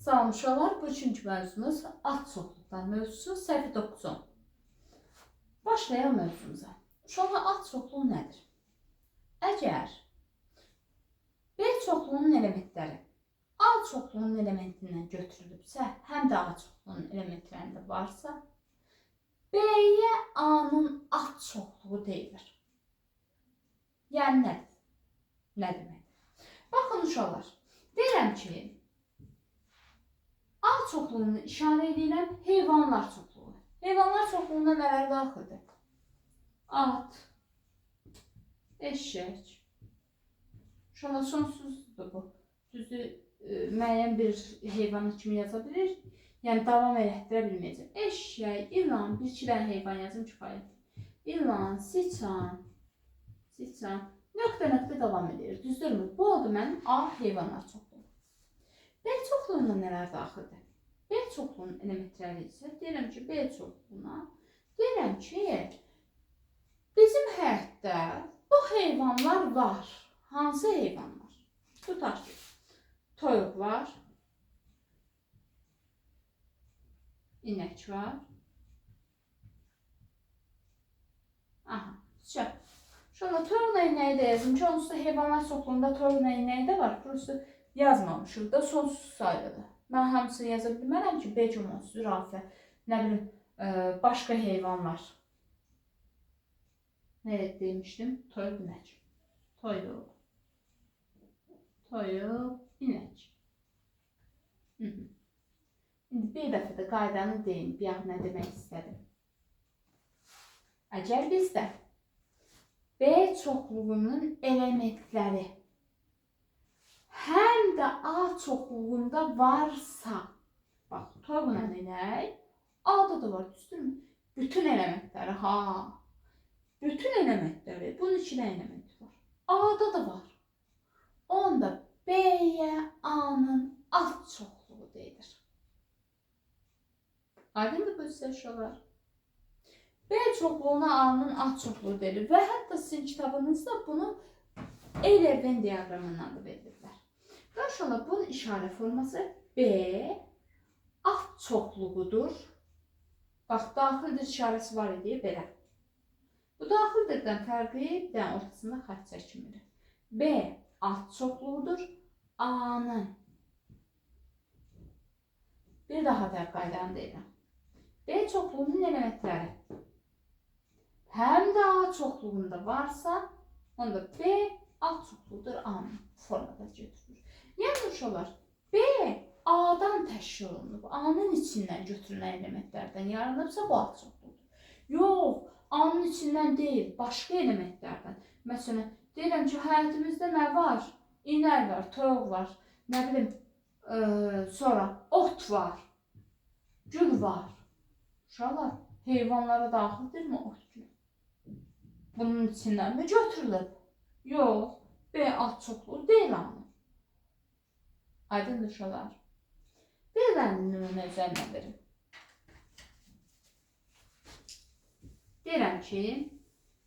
Salam uşaqlar, bu üçüncü mövzumuz ad çoxluqlar mövzusu, səhifə 9-10. Başlayalım mövzumuza. Uşaqlar, ad çoxluğu nədir? Əgər B çoxluğunun elementləri A çoxluğunun elementindən götürülübsə, həm də A çoxluğunun elementlərində varsa, B-yə A-nın ad çoxluğu deyilir. Yəni nədir? Nə demək? Baxın uşaqlar, deyirəm ki, A çoxluğunu işarə edirəm heyvanlar çoxluğu. Heyvanlar çoxluğuna nələr daxildir? At, eşək. Uşaqlar sonsuzdur bu. Düzdür, müəyyən bir heyvanı kimi yaza bilir. Yəni davam elətdirə bilməyəcək. Eşək, ilan, bir-iki dənə heyvan yazım kifayətdir. İlan, siçan, nöqtə davam edir. Düzdürmü? Bu oldu mənim A heyvanlar çoxluğu. B çoxluğuna nələr daxildir? B çoxluğunun elementləri isə deyirəm ki, B çoxluğuna deyirəm ki, bizim həyatda bu heyvanlar var. Hansı heyvanlar? Tutaq ki, toyuq var, inək var. Aha, şöyle. Şöyle toyuqla inəyi də yazım ki, onsuz da heyvanlar çoxluğunda toyuqla inəyi də var. Burası yazmamışıq da sonsuz sayıdır. Mən hamısını yaza bilmərəm ki, B cümləsi, zürafə, nə bilim, başqa heyvanlar. Nə demişdim? Toyuq, inək. Toyuq, inək. İndi bir dəfə də qaydanı deyim, bir nə demək istədim. Əgər bizdə B çoxluğunun elementləri həm də A çoxluğunda varsa, bax, toyuqla inək, A'da da var, düzdürmü? Bütün elementləri, bütün elementləri, bunun iki dənə elementi var. A'da da var. Onda B'yə A'nın ad çoxluğu deyilir. Aydındır bu sizə uşaqlar? B çoxluğuna A'nın ad çoxluğu deyilir və hətta sizin kitabınızda bunu Euler-Venn diaqramından da verilirlər. Və uşaqlar, bunun işarə forması B ad çoxluğudur. Bax, daxildir işarəsi var idi, belə. Bu daxildirdən fərqli, bir dənə ortasında xətt çəkimidir. B ad çoxluğudur, A'nın. Bir daha da qaydanı deyirəm. B çoxluğunun elementləri həm də A çoxluğunda varsa, onda B ad çoxluğudur, A'nın formada götürülür. Yəni uşaqlar, B A'dan təşkil olunub, A'nın içindən götürülən elementlərdən yaranıbsa, bu ad çoxluğudur. Yox, A'nın içindən deyil, başqa elementlərdən. Məsələn, deyirəm ki, həyatımızda nə var? İnək var, toyuq var, nə bilim, sonra ot var, gül var. Uşaqlar, heyvanlara daxildirmi ot, gül? Bunun içindən mi götürülüb? Yox, B ad çoxluğu deyil A'nın. Aydındır uşaqlar. Bir dənə nümunə üzərindən verim. Deyirəm ki,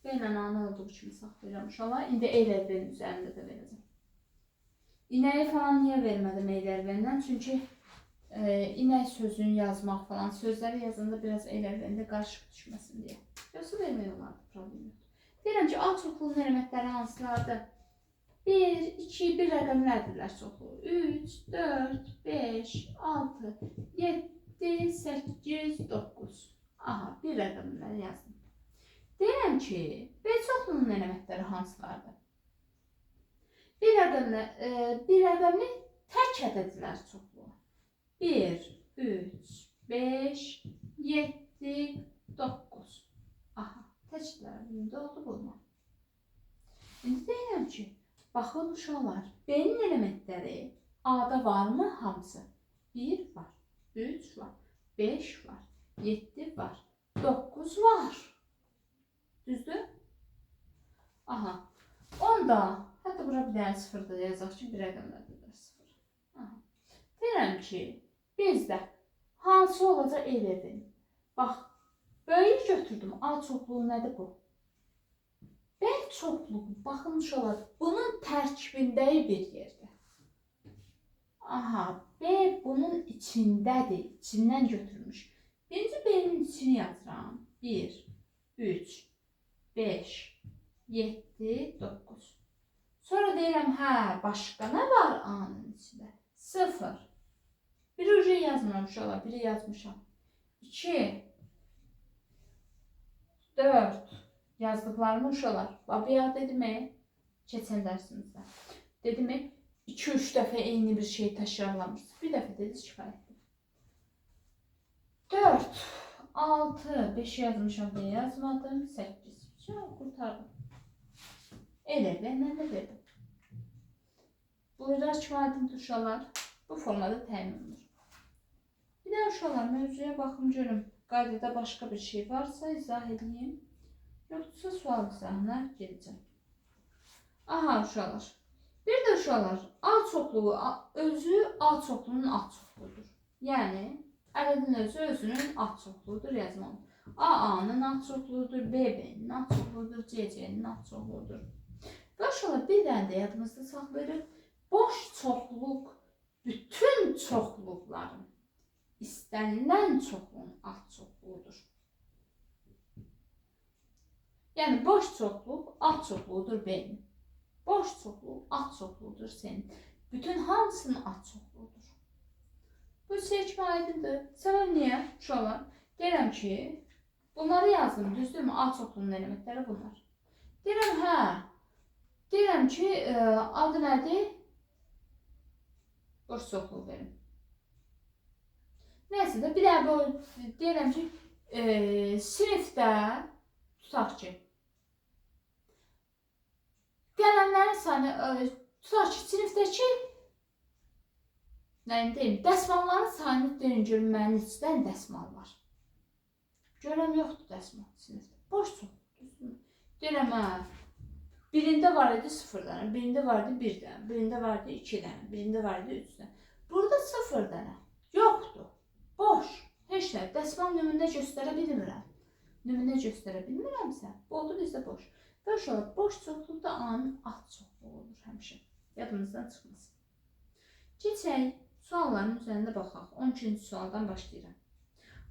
B ilə A-nı olduğu kimi saxlayacağım uşaqlar. İndi Euler-Venn üzərində də verəcəm. İnəyi falan niyə vermədim Euler-Venn-dən? Çünki inək sözünü yazmaq falan, sözləri yazanda biraz Euler-Venn-də qarışıq düşməsin deyə. Yoxsa vermək olardı, problem yoxdur. Deyirəm ki, A çoxluğunun elementləri hansılardır? 1, 2, bir rəqəmlərdirlər çoxluğu. 3, 4, 5, 6, 7, 8, 9. Aha, bir rəqəmləri yazdım. Deyirəm ki, B çoxluğunun elementləri hansılardır? Bir rəqəmli tək ədədlər çoxluğu. 1, 3, 5, 7, 9. Aha, təklərində oldu bulma. İndi deyirəm ki, baxın uşaqlar, B-nin elementləri A-da varmı hamısı? 1 var, 3 var, 5 var, 7 var, 9 var. Düzdür? Aha, onda, hətta bura bir dənə 0 da yazaq ki, bir rəqəmlərdə də 0. Deyirəm ki, bizdə hansı olacaq Euler-Venn? Bax, böyük götürdüm, A çoxluğu nədir bu? B çoxluğu, baxın uşaqlar, bunun tərkibindəyi bir yerdə. Aha, B bunun içindədir. İçindən götürmüş. Birinci B'nin içini yazıram. 1, 3, 5, 7, 9. Sonra deyirəm, hə, başqa nə var A'nın içində? 0. Biri ucu yazmıram uşaqlar, biri yazmışam. 2, 4. Yazdıqlarımı uşaqlar. Babaya dedimi? Keçən dərsimizdə. Dedimi? 2-3 dəfə eyni bir şey təkrarlamışsınız. Bir dəfə dediniz kifayətdir. 4, 6, 5 yazmışam deyə yazmadım. 8. Çok kurtardım. Elə benden de verdim. Buyurlar kifayətli uşaqlar. Bu formada təyin olunur. Bir də uşaqlar mövzuya baxım görüm. Qaydada başqa bir şey varsa izah edeyim. Yoxsa sual izahına gedəcəm. Aha uşaqlar. Bir də uşaqlar A çoxluğu özü A çoxluğunun A çoxluğudur. Yəni ədədin özü özünün A çoxluğudur yazmalım. A A'nın A çoxluğudur, B B'nin A çoxluğudur, C C'nin A çoxluğudur. Və uşaqlar bir dənə də yadımızda saxlayırıq. Boş çoxluq bütün çoxluqların istənilən çoxluğun A çoxluğudur. Yəni boş çoxluq A çoxluğudur B'nin. Boş çoxluq A çoxluğudur senin. Bütün hamısının A çoxluğudur. Bu seçmə aydındır. Səbəb niyə? Uşaqlar, deyirəm ki, bunları yazdım, düzdürmü? A çoxluğunun elementləri bunlar. Deyirəm, hə. Deyirəm ki, adı nədir? Boş çoxluq verim. Nəysə də bir də deyirəm ki, sinifdə tutaq ki, qələmlərin sayını tutaq ki, sinifdəki deyim, dəsmalların sayını deyin görün, mənim içdən dəsmal var. Görəm yoxdur dəsmal sinifdə. Boş çoxluq. Deyirəm, hə. Birində var idi 0 dənə, birində var idi 1 dənə, birində var idi 2 dənə, birində var idi 3 dənə. Burada 0 dənə yoxdur. Boş. Heç nə. Dəsmal nümunə göstərə bilmirəm. Nümunə göstərə bilmirəmsə, oldu bizdə boş. Və uşaqlar, boş çoxluq da A'nın A çoxluğu olur həmişə. Yadımızdan çıxmasın. Keçək, sualların üzərində baxaq. 12-ci sualdan başlayıram.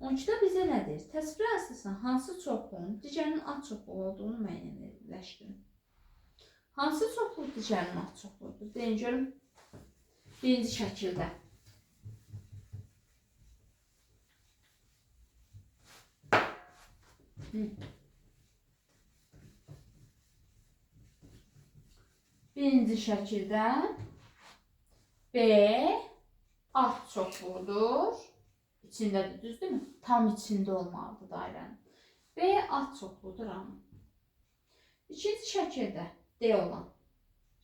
12-də bizə nə deyir? Təsvirə əsasən hansı çoxluğun digərinin A çoxluğu olduğunu müəyyənləşdirin. Hansı çoxluq digərinin A çoxluğudur? Deyin görüm. Birinci şəkildə. Birinci şəkildə B A çoxluğudur. İçindədir, düzdürmü? Tam içində olmalıdır dairənin. B A çoxluğudur A'nın. İkinci şəkildə D olan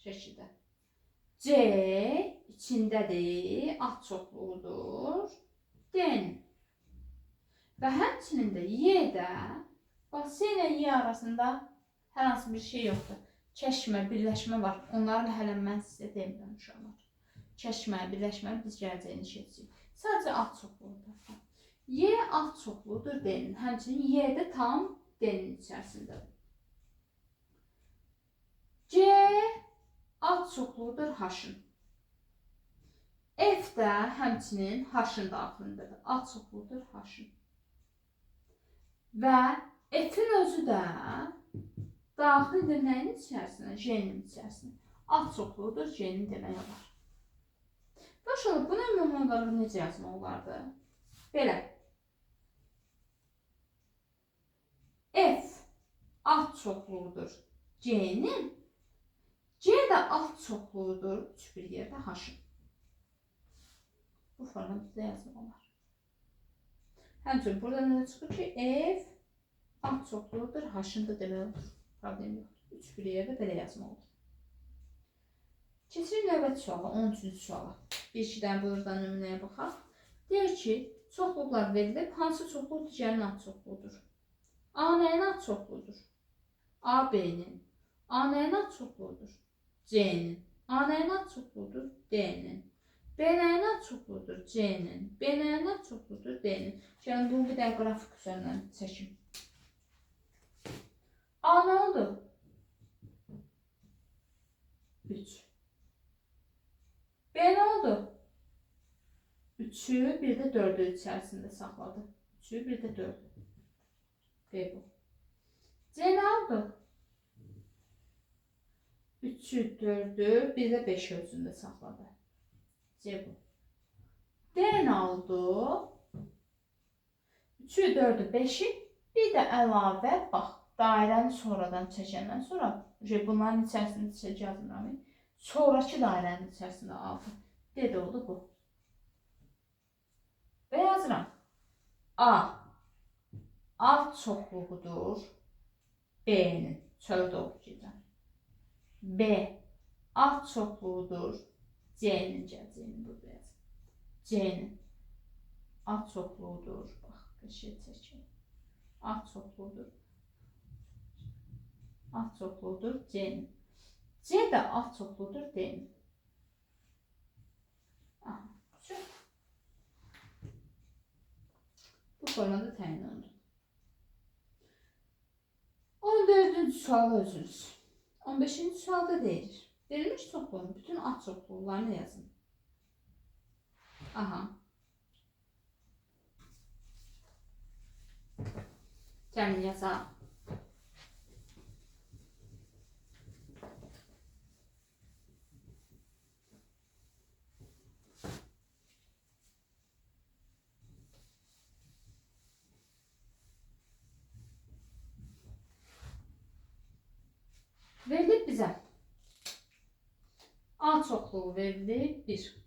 şəkildə C içindədir, A çoxluğudur D'nin. Və həmçinin də Y-də bax, C ilə Y arasında hər hansı bir şey yoxdur. Kəşmə, birləşmə var. Onların hələ mən sizə demirəm uşaqlar. Kəşmə, birləşmə biz gələcəyini keçəcəyik. Sadəcə A çoxluğudur. Y A çoxluğudur D'nin. Həmçinin Y də tam D'nin içərisindədir. C A çoxluğudur H-ın. F də həmçinin H-ın daxilindədir. A çoxluğudur H-ın. Və F-in özü də daxildir nəyin içərisində? J-nin içərisində. A çoxluğudur J-nin demək olar. Başlayalım, bunu ümumi olaraq necə yazmaq olardı? Belə. F A çoxluğudur C'nin. C də A çoxluğudur 3 bir yerdə H-ın. Bu formada yazmaq olar. Həmçinin burada nə çıxır ki, F A çoxluğudur H-ın da demək olur. Problem yoxdur. 3 bir yerdə belə yazmaq olur. Keçirik növbəti suala, 13-cü suala. Bir-iki dənə buradan nümunəyə baxaq. Deyir ki, çoxluqlar verilib, hansı çoxluq digərinin A çoxluğudur? A nəyin A çoxluğudur? A B'nin. A nəyin A çoxluğudur? C'nin. A nəyin A çoxluğudur? D'nin. B nəyin A çoxluğudur? C'nin. B nəyin A çoxluğudur? D'nin. Gəlin bunu bir dənə qrafik üzərindən çəkim. A nə oldu? 3. B nə oldu? 3'ü, bir də 4'ü içərisində saxladı. 3'ü, bir də 4'ü. B bu. C nə oldu? 3'ü, 4'ü, bir də 5'i özündə saxladı. C bu. D nə oldu? 3'ü, 4'ü, 5'i, bir də əlavə, bax, dairəni sonradan çəkəndən sonra, bunların içərisində çəkəcəm. Sonraki dairənin içərisində aldı. D də oldu bu. Və yazıram. A alt çoxluğudur B-nin. Çöldə oxuyacağım. B alt çoxluğudur C-nin. Gələcəyini burada yazım. C-nin alt çoxluğudur. Bax, qəşəng çəkin. Alt çoxluğudur. Alt çoxluğudur C-nin. C də alt çoxluğudur D-nin. Aha, çox. Bu formada təyin olundu. 14-cü sualı özünüz. 15-ci sualda deyilir. Verilmiş çoxluğun bütün alt çoxluqlarını yazın. Aha. Gəlin yazaq. Verilib bizə. Alt çoxluğu verilib 1.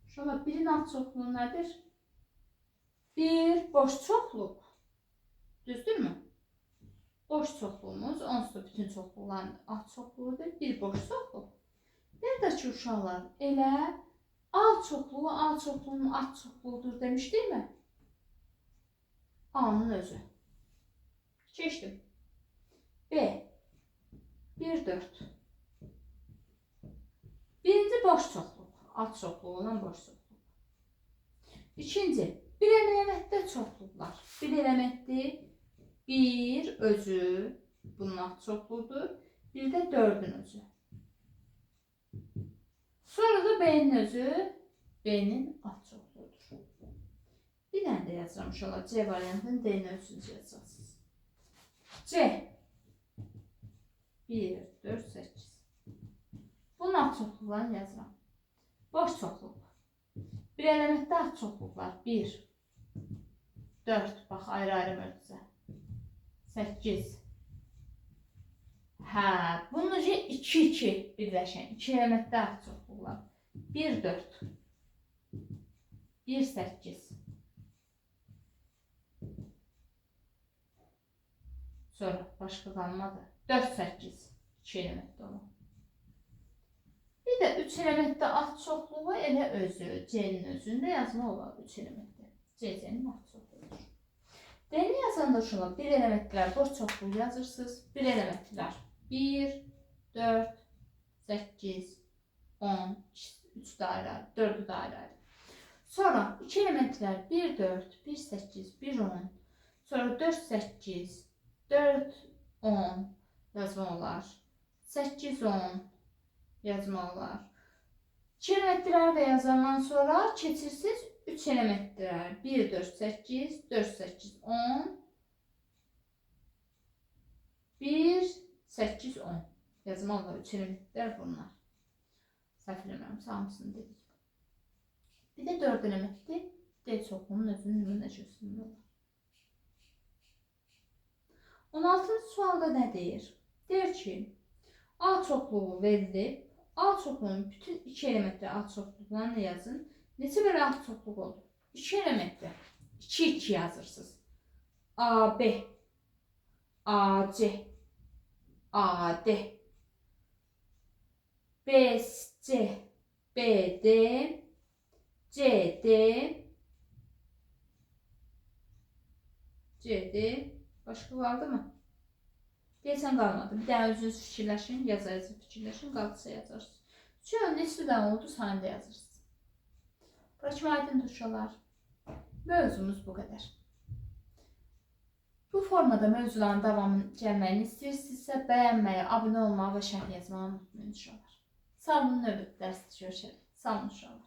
Şöyle 1'in alt çoxluğu nədir? 1 boş çoxluq. Düzdürmü? Boş çoxluğumuz onsuz da bütün çoxluqların alt çoxluğudur. 1 boş çoxluq. Bir də ki uşaqlar elə alt çoxluğunun alt çoxluğudur demişdik mi? A'nın özü. Keçdim. B 1, 4. Birinci boş çoxluq. Alt çoxluğu olan boş çoxluq. İkinci, bir elementdə çoxluqlar. Bir elementdir. 1 özü bunun alt çoxluğudur. Bir də 4'ün özü. Sonra da B'nin özü B'nin alt çoxluğudur. Bir dənə də yazıram uşaqlar. C variantının D'nin özünü yazacaqsınız. C 1, 4, 8. Bunun alt çoxluqlarını yazıram. Boş çoxluq. Bir elementdə alt çoxluqlar 1, 4, bax ayrı-ayrı mötərizə. 8. Hə, bunun 2, 2 birləşən. 2 elementdə alt çoxluqlar. 1, 4. 1, 8. Sonra başqa qalmadı. 4, 8. 2 elementdə olan. Bir də 3 elementdə alt çoxluğu elə özü, C'nin özündə yazma olar 3 elementdə. C-C'nin alt çoxluğudur. D-ni yazanda şuna bir elementlər boş çoxluğu yazırsınız. Bir elementlər 1, 4, 8, 10, 3 dairə, 4 dairə. Sonra 2 elementlər 1, 4, 1, 8, 1, 10. Sonra 4, 8, 4, 10 yazma olar. 8, 10 yazma olar. 2 elementləri də yazandan sonra keçirsiniz 3 elementlər. 1, 4, 8, 4, 8, 10, 1, 8, 10 yazma olar. 3 elementlər bunlar. Səhv eləmirəmsə hamısını dedik. Bir də 4 elementdir. D çoxluğunun özünün nümunəçəsində olar. 16-cı sualda nə deyir? Deyir ki, A çoxluğu verilib. A çoxluğunun bütün 2 elementdə A çoxluqlarını yazın. Neçə belə A çoxluq oldu? 2 elementdə 2, 2 yazırsınız. AB, AC, AD, BC, BD, CD, CD. Başqa qaldı mı? Deyəsən qalmadı. Bir daha özünüz fikirləşin, yazarınızı fikirləşin, qaldısa yazarsınız. Çünki neçə dənə oldu, sayında yazırsınız. Bırakım aydındır uşaqlar. Mövzumuz bu qədər. Bu formada mövzuların davamının gəlməyini istəyirsinizsə, bəyənməyi, abunə olmağı və şərh yazmağı unutmayın uşaqlar. Sağ olun, növbəti dərsdə görüşərik. Sağ olun uşaqlar.